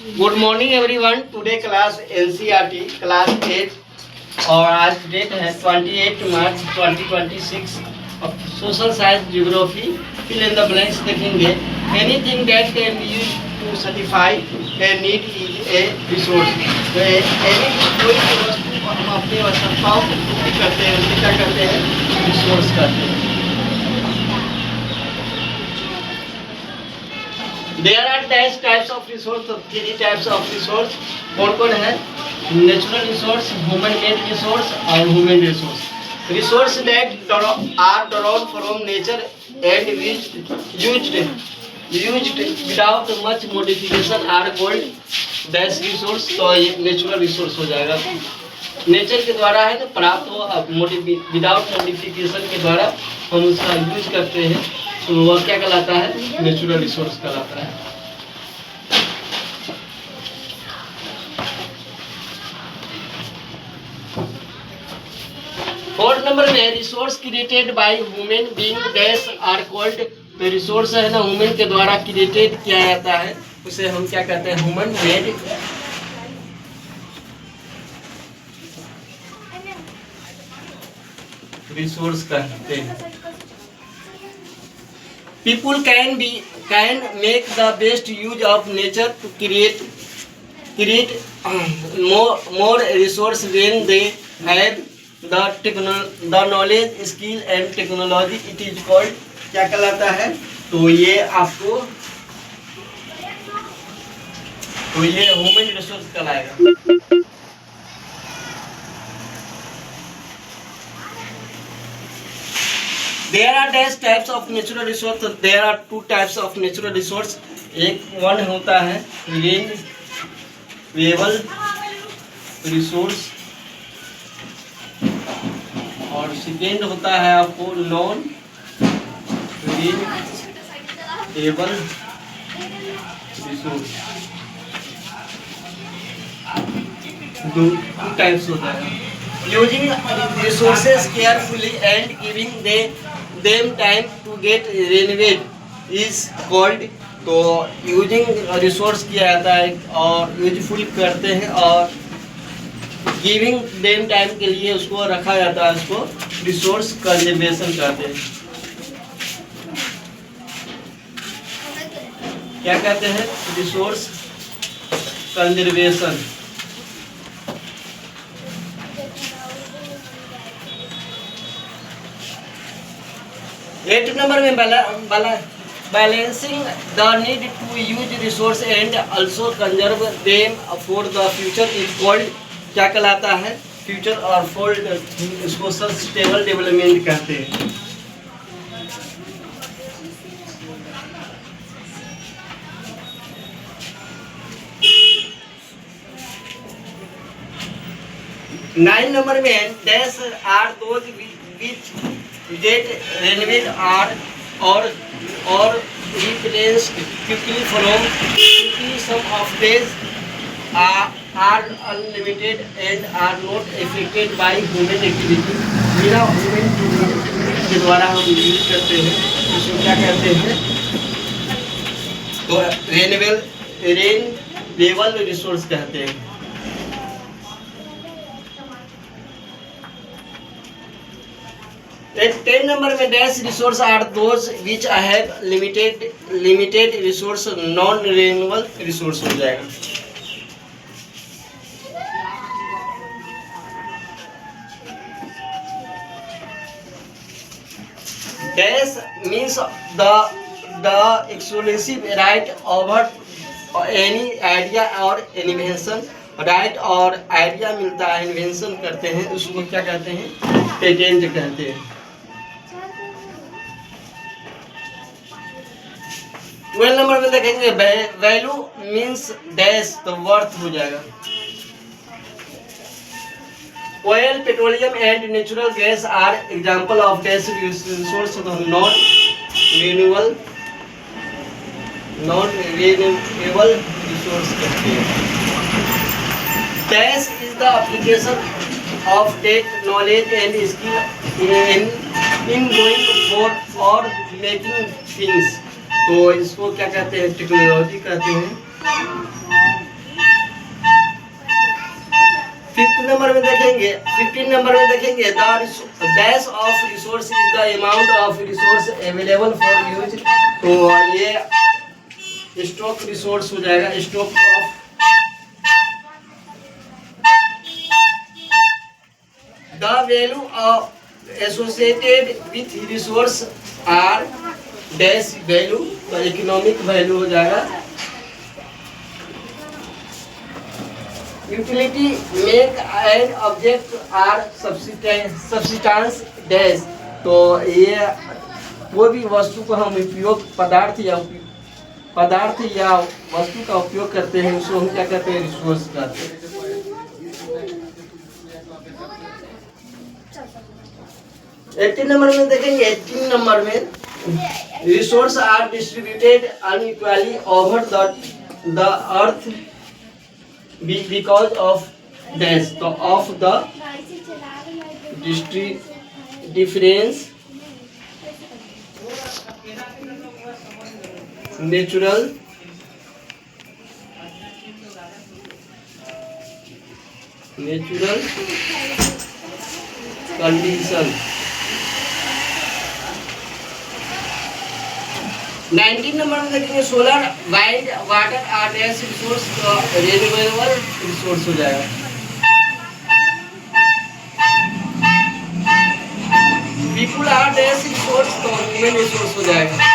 Good morning everyone. Today class NCERT class 8 और आज date है 28 मार्च 2026। Social science geography fill in the blanks देखेंगे। Anything that can be used to certify a need is a resource. कोई भी वस्तु हम अपनी आवश्यकताओं को पूर्ति करते हैं उसे क्या कहते हैं? रिसोर्स कहते हैं। There are dash types of resource, three types of resource. कौन-कौन है? Natural resource, human made resource और human resource. Resource that are drawn from nature and used without much modification are called dash resource. तो ये natural resource हो जाएगा। Nature के द्वारा है तो प्राप्त हो विदाउट मॉडिफिकेशन के द्वारा हम उसका यूज करते हैं तो वह क्या कहलाता है? नेचुरल रिसोर्स कहलाता है। फोर्थ नंबर में resource created by human being dash are called. तो रिसोर्स है ना ह्यूमन के द्वारा क्रिएटेड किया जाता है उसे हम क्या कहते हैं? ह्यूमन मेड रिसोर्स कहते हैं। People can make the best use of nature to create more resource when they have the knowledge, skill and technology. It is called क्या कहलाता है? तो ये आपको ह्यूमन रिसोर्स कहलाएगा। There are dash types of natural resource. There are two types of natural resource. एक one होता है renewable resource और सेकेंड होता है आपको नॉन renewable resource। दो टाइप्स होता है। Using resources carefully and giving them time to get renewed is called। तो यूजिंग रिसोर्स किया जाता है और यूजफुल करते हैं और गिविंग देम टाइम के लिए उसको रखा जाता है, उसको रिसोर्स कंजर्वेशन कहते हैं। क्या कहते हैं? Resource conservation. 8 नंबर में balancing the need to use resource and also conserve them for the future is called. क्या कहलाता है? फ्यूचर और फॉर इसको सस्टेनेबल डेवलपमेंट कहते हैं। नाइन नंबर में dash are those which that renovate or replaced quickly from quickly. Some of these are unlimited and are not affected by human activity. बिना human के द्वारा हम यूज करते हैं इसको क्या कहते हैं? तो रेन्यूएबल रिसोर्स कहते हैं। At 10 number में dash resource are those which have limited resource, non renewable resource हो जाएगा। Dash means the exclusive right over any idea or invention। Right और आइडिया मिलता है, इन्वेंशन करते हैं, उसको क्या कहते हैं? पेटेंट कहते हैं। 12 नंबर में देखेंगे वैल्यू मीन्स डैश, तो वर्थ हो जाएगा। Oil, petroleum and natural gas are example of dash resource. Non renewable resource कहते हैं। Dash is the application of that knowledge and skill in going for or making things। तो इसको क्या कहते हैं? टेक्नोलॉजी कहते हैं। नंबर में देखेंगे, 15 नंबर में देखेंगे the dash of resource is the amount of resource available for use. तो ये स्टॉक रिसोर्स हो जाएगा, stock of the value of associated with resource are dash value, तो इकोनॉमिक वैल्यू हो जाएगा। Utility make and object are subsistence dash, तो ये कोई भी वस्तु को हम उपयोग पदार्थ या वस्तु का उपयोग करते हैं, उसको हम क्या कहते हैं, रिसोर्स कहते हैं। 18 नंबर में देखेंगे, 18 नंबर में resource are distributed unequally over the earth because of dash, तो of the difference natural condition। 19 number में देखेंगे solar wind water are dash resource, renewable resource हो जाएगा। पीपुल आर डैश रिसोर्स, तो ह्यूमन रिसोर्स हो जाएगा।